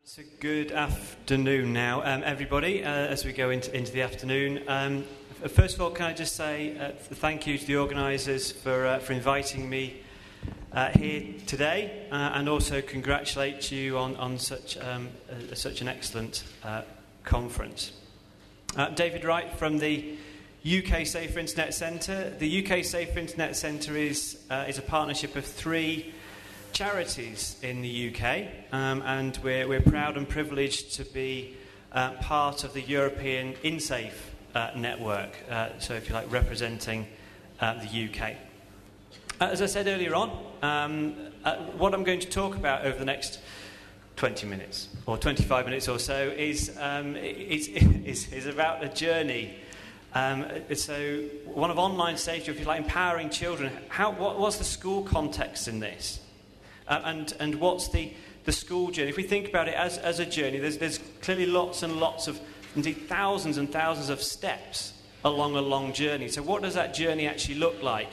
So good afternoon now, everybody, as we go into the afternoon. First of all, can I just say thank you to the organisers for inviting me here today, and also congratulate you on such an excellent conference. David Wright from the UK Safer Internet Centre. The UK Safer Internet Centre is a partnership of three charities in the UK, and we're proud and privileged to be part of the European InSafe network, so if you like, representing the UK. As I said earlier on, what I'm going to talk about over the next 20 minutes or 25 minutes or so is about a journey. So one of online safety, if you like, empowering children. What's the school context in this? And what's the school journey? If we think about it as a journey, there's clearly lots and lots of, indeed thousands and thousands of steps along a long journey. So what does that journey actually look like?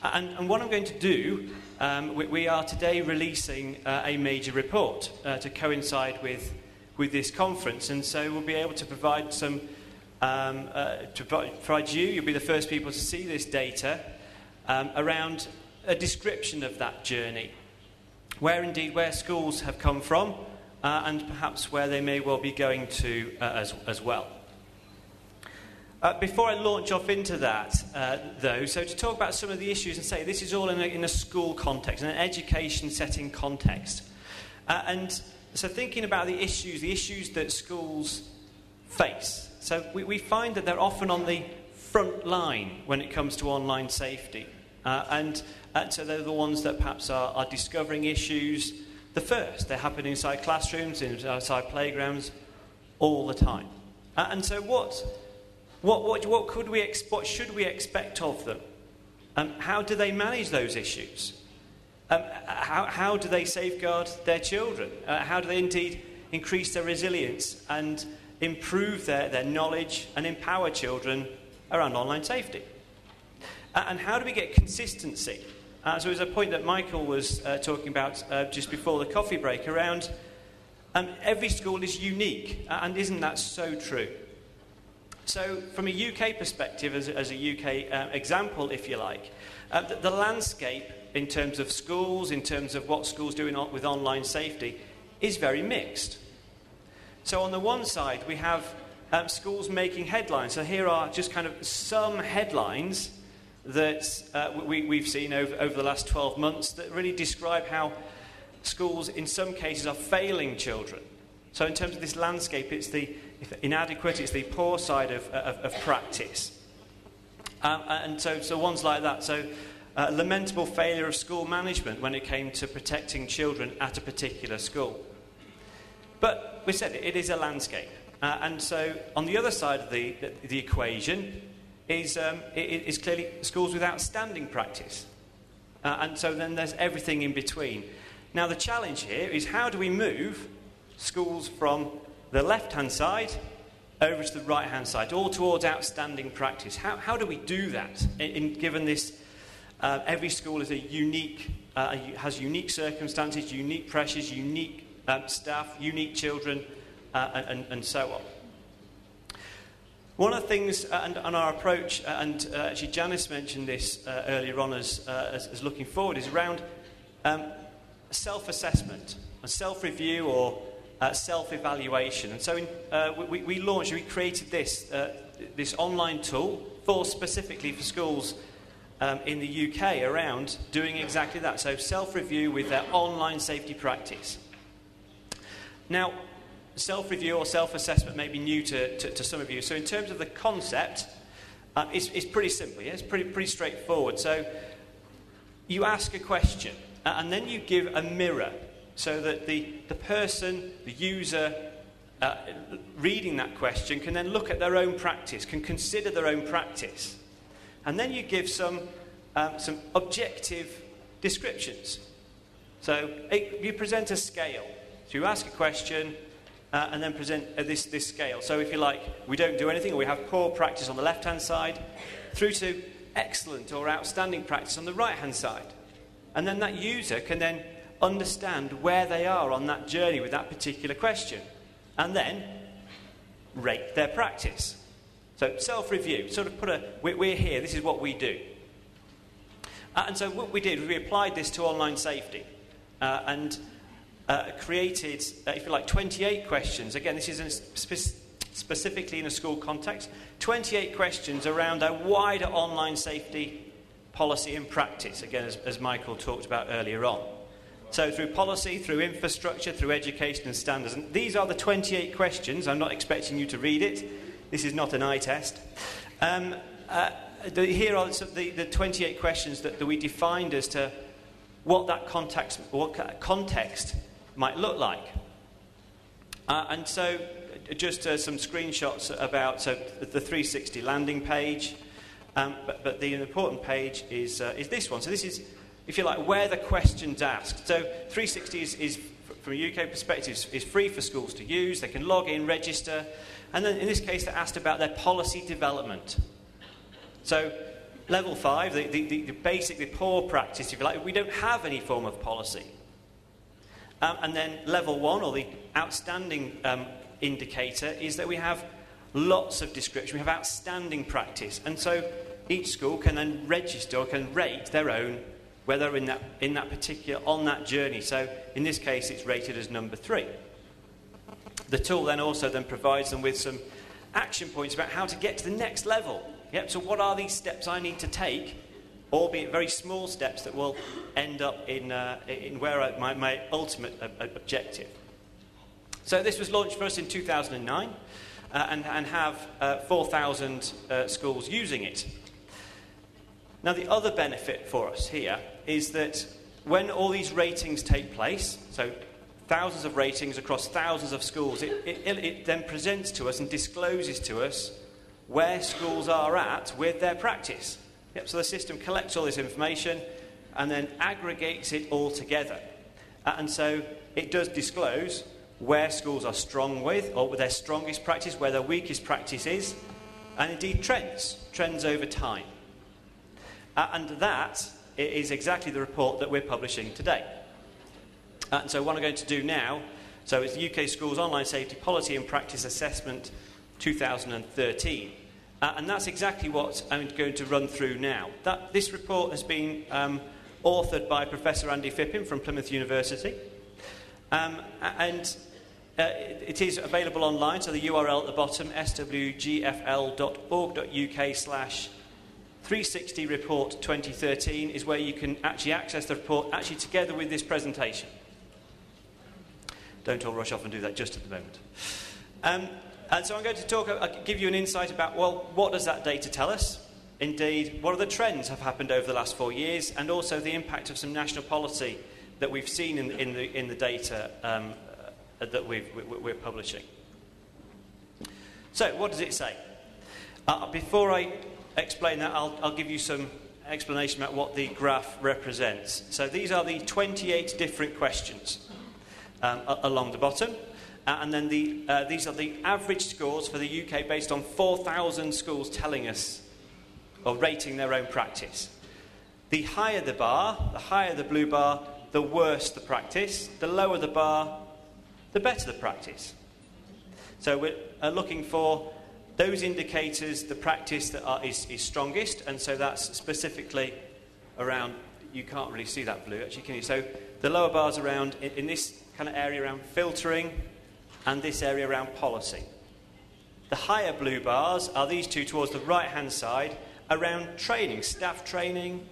And what I'm going to do, we are today releasing a major report to coincide with this conference. And so we'll be able to provide some, you'll be the first people to see this data around a description of that journey. Where schools have come from, and perhaps where they may well be going to as well. Before I launch off into that, though, so to talk about some of the issues and say this is all in a school context, in an education setting context. And so thinking about the issues that schools face. So we find that they're often on the front line when it comes to online safety. So they're the ones that perhaps are discovering issues the first. They happen inside classrooms, inside playgrounds, all the time. And so what should we expect of them? How do they manage those issues? How do they safeguard their children? How do they indeed increase their resilience and improve their knowledge and empower children around online safety? And how do we get consistency? So it was a point that Michael was talking about just before the coffee break around every school is unique, and isn't that so true? So from a UK perspective, as a UK example, if you like, the landscape in terms of schools, in terms of what schools do with online safety, is very mixed. So on the one side, we have schools making headlines. So here are just kind of some headlines that we've seen over the last 12 months that really describe how schools, in some cases, are failing children. So in terms of this landscape, it's the inadequate, it's the poor side of practice. And so ones like that. So lamentable failure of school management when it came to protecting children at a particular school. But we said it is a landscape. And so on the other side of the equation is clearly schools with outstanding practice. And so then there's everything in between. Now the challenge here is how do we move schools from the left-hand side over to the right-hand side, all towards outstanding practice? How do we do that, given this, every school is has unique circumstances, unique pressures, unique staff, unique children, and so on. One of the things, and our approach, and actually Janice mentioned this earlier on as looking forward, is around self-assessment, a self-review or self-evaluation. And so we created this online tool specifically for schools in the UK around doing exactly that. So self-review with their online safety practice. Now, self-review or self-assessment may be new to some of you. So in terms of the concept, it's pretty simple. Yeah? It's pretty straightforward. So you ask a question, and then you give a mirror so that the person, the user, reading that question can then look at their own practice, can consider their own practice. And then you give some objective descriptions. So you present a scale. So you ask a question, and then present this scale. So if you like, we don't do anything, or we have poor practice on the left-hand side, through to excellent or outstanding practice on the right-hand side. And then that user can then understand where they are on that journey with that particular question, and then rate their practice. So self-review, sort of we're here, this is what we do. And so what we did was we applied this to online safety and created, if you like, 28 questions. Again, this is specifically in a school context. 28 questions around a wider online safety policy and practice, again, as Michael talked about earlier on. So through policy, through infrastructure, through education and standards. And these are the 28 questions. I'm not expecting you to read it. This is not an eye test. Here are the 28 questions that we defined as to what that context might look like. And so just some screenshots about the 360 landing page. But the important page is this one. So this is, if you like, where the question's asked. So 360 is from a UK perspective, is free for schools to use. They can log in, register. And then in this case, they're asked about their policy development. So level 5, the basic, the poor practice, if you like, we don't have any form of policy. And then level 1, or the outstanding indicator, is that we have lots of description. We have outstanding practice. And so each school can then register or can rate their own, whether in that particular, on that journey. So in this case, it's rated as number 3. The tool then also provides them with some action points about how to get to the next level. Yep, so what are these steps I need to take, albeit very small steps that will end up in where my ultimate objective. So this was launched for us in 2009 and have 4,000 schools using it. Now the other benefit for us here is that when all these ratings take place, so thousands of ratings across thousands of schools, it then presents to us and discloses to us where schools are at with their practice. Yep, so the system collects all this information and then aggregates it all together. And so it does disclose where schools are strong with, or with their strongest practice, where their weakest practice is, and indeed trends over time. And that is exactly the report that we're publishing today. And so what I'm going to do now, so it's the UK Schools Online Safety Policy and Practice Assessment 2013. And that's exactly what I'm going to run through now. This report has been authored by Professor Andy Phippen from Plymouth University. It is available online, so the URL at the bottom, swgfl.org.uk/360report 2013, is where you can actually access the report, actually together with this presentation. Don't all rush off and do that just at the moment. And so I'm going to give you an insight about, well, what does that data tell us? Indeed, what are the trends have happened over the last 4 years, and also the impact of some national policy that we've seen in the data that we're publishing. So, what does it say? Before I explain that, I'll give you some explanation about what the graph represents. So these are the 28 different questions along the bottom. And then these are the average scores for the UK based on 4,000 schools telling us, or rating their own practice. The higher the bar, the higher the blue bar, the worse the practice. The lower the bar, the better the practice. So we're looking for those indicators, the practice that is strongest, and so that's specifically around, you can't really see that blue actually, can you? So the lower bar's around, in this kind of area around filtering, and this area around policy. The higher blue bars are these two towards the right-hand side, around training, staff training,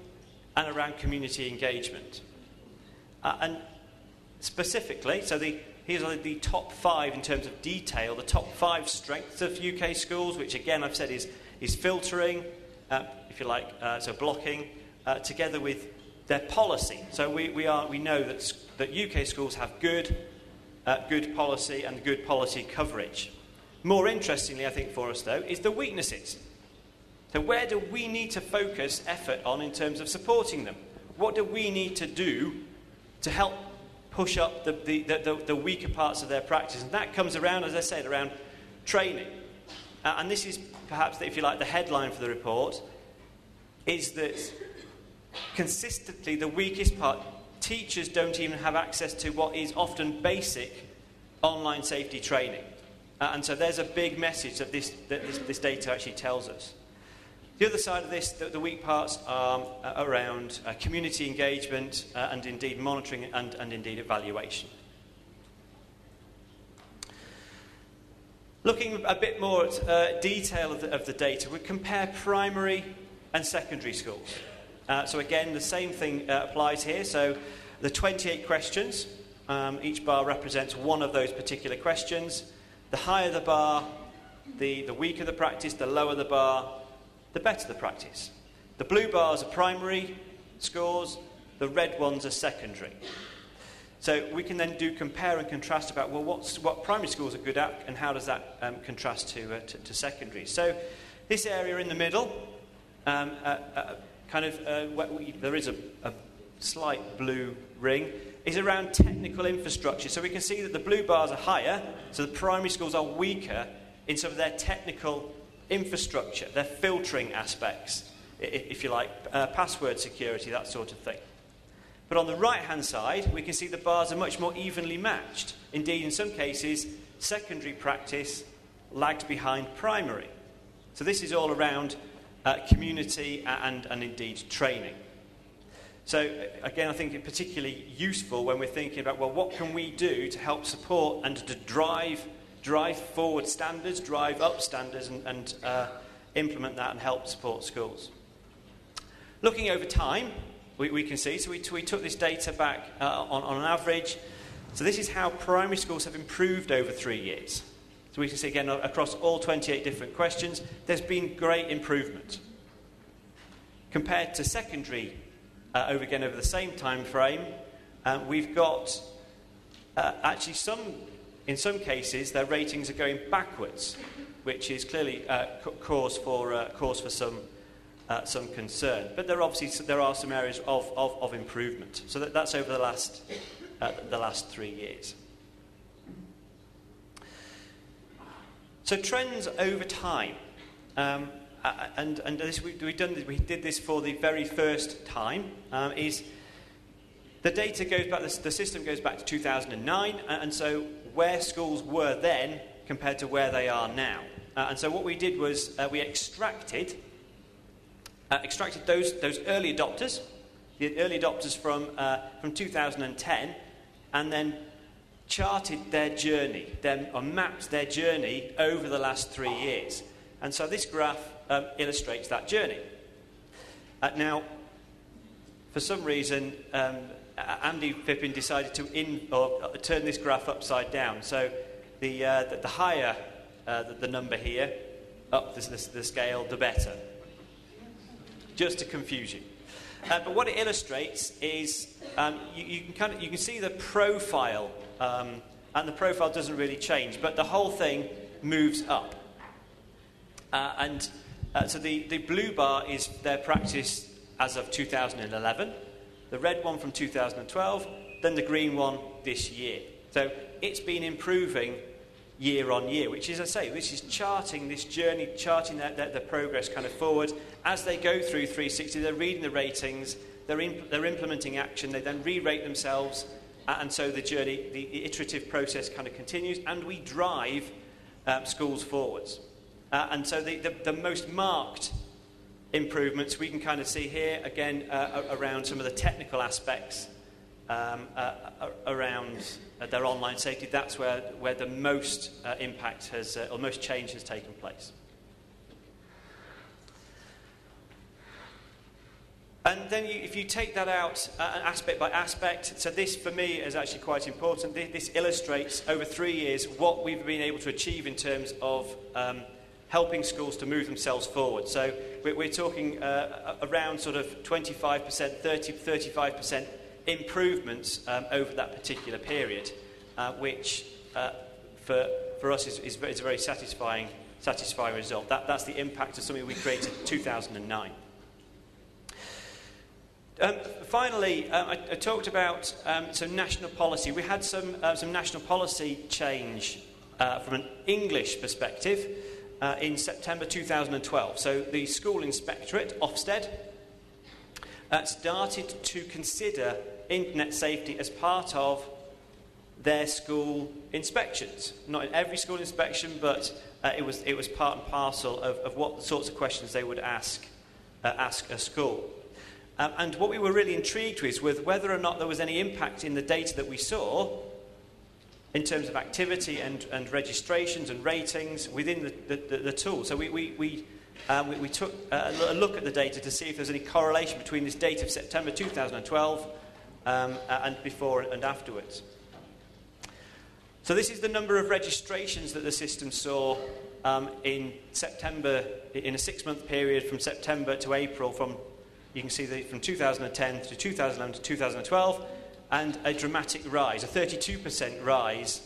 and around community engagement. And specifically, so here's the top 5 in terms of detail, the top 5 strengths of UK schools, which again I've said is filtering, if you like, so blocking, together with their policy. So we know that UK schools have good policy and good policy coverage. More interestingly, I think, for us, though, is the weaknesses. So where do we need to focus effort on in terms of supporting them? What do we need to do to help push up the weaker parts of their practice? And that comes around, as I said, around training. And this is perhaps, if you like, the headline for the report, is that consistently the weakest part teachers don't even have access to what is often basic online safety training. And so there's a big message that this data actually tells us. The other side of this, the weak parts are around community engagement and indeed monitoring and indeed evaluation. Looking a bit more at detail of the data, we compare primary and secondary schools. So again, the same thing applies here. So the 28 questions, each bar represents one of those particular questions. The higher the bar, the weaker the practice, the lower the bar, the better the practice. The blue bars are primary scores, the red ones are secondary. So we can then do compare and contrast about, well, what primary schools are good at and how does that contrast to secondary. So this area in the middle, there is a slight blue ring, is around technical infrastructure. So we can see that the blue bars are higher, so the primary schools are weaker in some of their technical infrastructure, their filtering aspects, if you like, password security, that sort of thing. But on the right-hand side, we can see the bars are much more evenly matched. Indeed, in some cases, secondary practice lagged behind primary. So this is all around community and indeed training. So again, I think it's particularly useful when we're thinking about, well, what can we do to help support and to drive forward standards, drive up standards and implement that and help support schools. Looking over time, we can see, so we took this data back on an average. So this is how primary schools have improved over 3 years. So we can see again across all 28 different questions, there's been great improvement. Compared to secondary, over the same time frame, we've got actually in some cases their ratings are going backwards, which is clearly cause for some concern. But there are some areas of improvement. So that's over the last 3 years. So trends over time, and this, we did this for the very first time. Is the data goes back? The system goes back to 2009, and so where schools were then compared to where they are now. And so what we did was we extracted those early adopters, the early adopters from 2010, and then charted their journey, or mapped their journey over the last 3 years. And so this graph illustrates that journey. Now, for some reason, Andy Phippen decided to turn this graph upside down. So the higher the number here, up the scale, the better. Just to confuse you. But what it illustrates is you can see the profile, and the profile doesn't really change, but the whole thing moves up. So the blue bar is their practice as of 2011, the red one from 2012, then the green one this year. So it's been improving year on year, which is, as I say, which is charting this journey, charting their progress kind of forward. As they go through 360, they're reading the ratings, they're implementing action, they then re-rate themselves, and so the journey, the iterative process kind of continues, and we drive schools forwards. And so the most marked improvements we can kind of see here, again, around some of the technical aspects around their online safety. That's where the most impact has, or most change has taken place. And then if you take that out aspect by aspect, so this for me is actually quite important. This illustrates over 3 years what we've been able to achieve in terms of helping schools to move themselves forward. So we're talking around sort of 25%, 35% improvements over that particular period, which for us is a very satisfying result. That's the impact of something we created in 2009. Finally, I talked about some national policy. We had some national policy change from an English perspective in September 2012. So the School Inspectorate, Ofsted, started to consider internet safety as part of their school inspections. Not in every school inspection, but it was part and parcel of what sorts of questions they would ask a school. And what we were really intrigued with whether or not there was any impact in the data that we saw in terms of activity and registrations and ratings within the tool. So we took a look at the data to see if there's any correlation between this date of September 2012 and before and afterwards. So this is the number of registrations that the system saw in September, in a 6-month period from September to April, you can see from 2010 to 2011 to 2012, and a dramatic rise, a 32% rise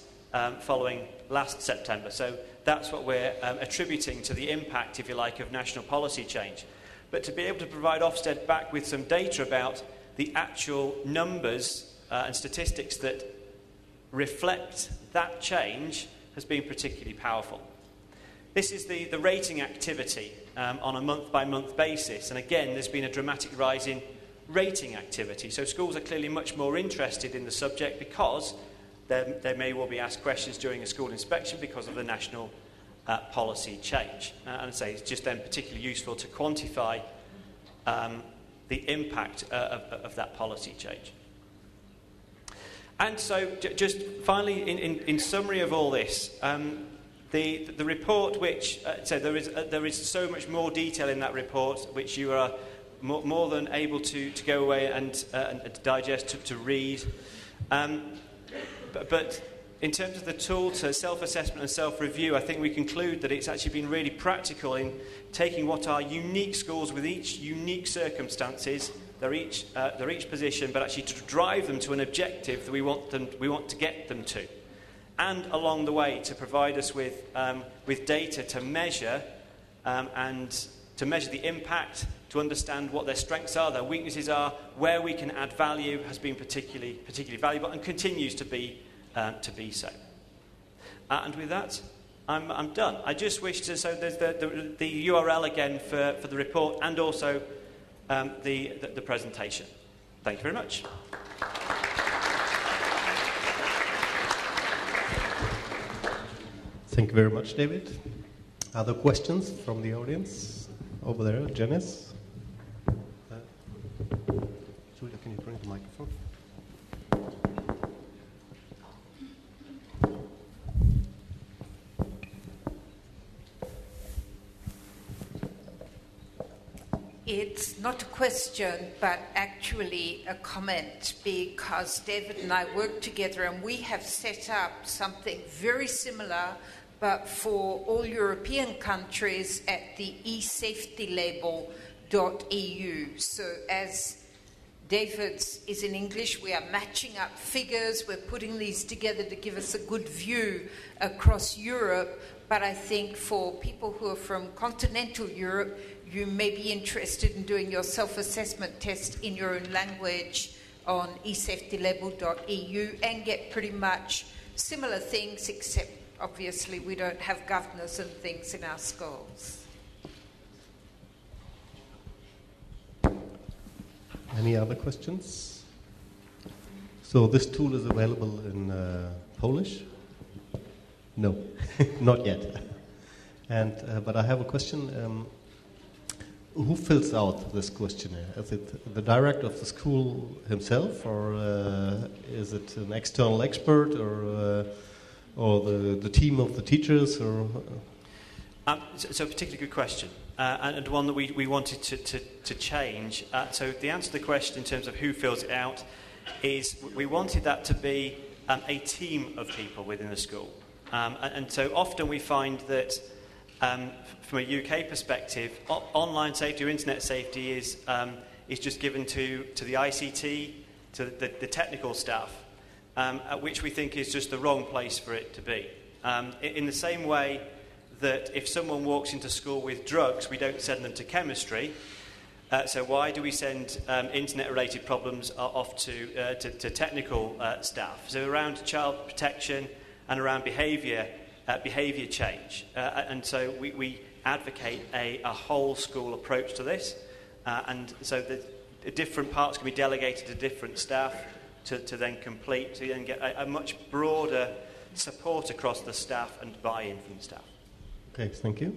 following last September. So that's what we're attributing to the impact, if you like, of national policy change. But to be able to provide Ofsted back with some data about the actual numbers and statistics that reflect that change has been particularly powerful. This is the rating activity on a month-by-month basis. And again, there's been a dramatic rise in rating activity. So schools are clearly much more interested in the subject because they may well be asked questions during a school inspection because of the national policy change. And I say it's just then particularly useful to quantify the impact of that policy change. And so, just finally, in summary of all this, the report, which so there is so much more detail in that report, which you are more than able to go away and digest, to read. But in terms of the tool to self-assessment and self-review, I think we conclude that it's actually been really practical in taking what are unique schools with each unique circumstances. They're each position, but actually to drive them to an objective that we want to get them to, and along the way to provide us with data to measure and to measure the impact, to understand what their strengths are, their weaknesses are, where we can add value has been particularly valuable and continues to be so. And with that, I'm done. I just wish to so there's the URL again for the report and also the presentation. Thank you very much. Thank you very much, David. Other questions from the audience? Over there, Janice. Julia, can you bring the microphone? It's not a question, but actually a comment, because David and I work together and we have set up something very similar, but for all European countries at the esafetylabel.eu. So as David's is in English, we are matching up figures, we're putting these together to give us a good view across Europe. But I think for people who are from continental Europe, you may be interested in doing your self-assessment test in your own language on esafetylabel.eu and get pretty much similar things, except obviously we don't have governors and things in our schools. Any other questions? So this tool is available in Polish? No, not yet. And but I have a question. Who fills out this questionnaire? Is it the director of the school himself, or is it an external expert, or the team of the teachers? Or so a particularly good question, and one that we wanted to change. So the answer to the question in terms of who fills it out is we wanted that to be a team of people within the school. And so often we find that from a UK perspective, online safety or internet safety is just given to the ICT, to the technical staff, which we think is just the wrong place for it to be. In the same way that if someone walks into school with drugs, we don't send them to chemistry. So why do we send internet-related problems off to technical staff? So around child protection and around behaviour change. And so we advocate a whole school approach to this. And so the different parts can be delegated to different staff. to then complete, to then get a much broader support across the staff and buy-in from the staff. Okay, thank you.